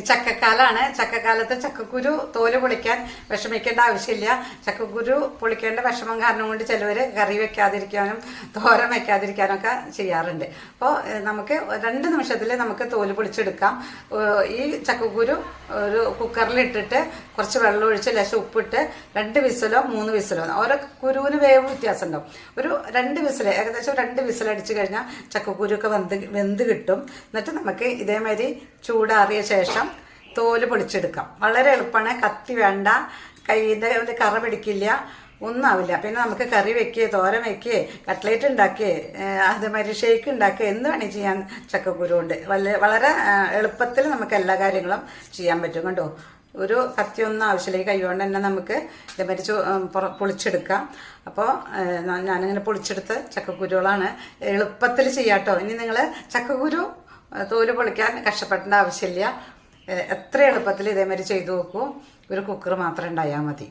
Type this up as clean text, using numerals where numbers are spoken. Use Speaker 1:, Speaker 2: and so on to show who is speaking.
Speaker 1: ചക്കക്കാലാണ്. ചക്കക്കാലത്ത് ചക്കക്കുരു തോല് പൊളിക്കാൻ വിഷമിക്കേണ്ട ആവശ്യമില്ല. ചക്കക്കുരു പൊളിക്കേണ്ട വിഷമം കാരണം കൊണ്ട് ചിലവർ കറി വെക്കാതിരിക്കാനും തോരൻ വെക്കാതിരിക്കാനൊക്കെ ചെയ്യാറുണ്ട്. അപ്പോൾ നമുക്ക് 2 നിമിഷത്തിൽ നമുക്ക് തോല് പൊളിച്ചെടുക്കാം. ഈ ചക്കക്കുരു ഒരു കുക്കറിലിട്ടിട്ട് കുറച്ച് വെള്ളം ഒഴിച്ച് ലേശം ഉപ്പിട്ട് 2 വിസിലോ 3 വിസിലോ, ഓരോ കുരുവിന് വേവ് വ്യത്യാസം ഉണ്ടാവും. ഒരു 2 വിസിൽ, ഏകദേശം 2 വിസിൽ അടിച്ചു കഴിഞ്ഞാൽ ചക്കക്കുരുക്കെ വെന്ത് കിട്ടും. എന്നിട്ട് നമുക്ക് ഇതേമാതിരി ചൂടാറിയ ശേഷം തോല് പൊളിച്ചെടുക്കാം. വളരെ എളുപ്പമാണ്. കത്തി വേണ്ട, കൈയുടെ കറ പിടിക്കില്ല, ഒന്നാവില്ല. പിന്നെ നമുക്ക് കറി വെക്കുകയോ തോരൻ വെക്കുകയോ കട്ട്ലേറ്റ് ഉണ്ടാക്കുകയോ അതേമാതിരി ഷേക്ക് ഉണ്ടാക്കുകയോ എന്ത് വേണമെങ്കിൽ ചെയ്യാൻ ചക്കക്കുരു കൊണ്ട് വളരെ എളുപ്പത്തിൽ നമുക്ക് എല്ലാ കാര്യങ്ങളും ചെയ്യാൻ പറ്റും. കണ്ടോ, ഒരു കത്തിയൊന്നും ആവശ്യമില്ല. ഈ കൈ കൊണ്ട് തന്നെ നമുക്ക് ഇതേമാതിരി പൊളിച്ചെടുക്കാം. അപ്പോൾ ഞാനിങ്ങനെ പൊളിച്ചെടുത്ത ചക്കക്കുരുകളാണ്. എളുപ്പത്തിൽ ചെയ്യാട്ടോ. ഇനി നിങ്ങൾ ചക്കക്കുരു തോല് പൊളിക്കാൻ കഷ്ടപ്പെടേണ്ട ആവശ്യമില്ല. എത്ര എളുപ്പത്തിൽ ഇതേമാതിരി ചെയ്തു നോക്കൂ. ഒരു കുക്കർ മാത്രം ഉണ്ടായാൽ മതി.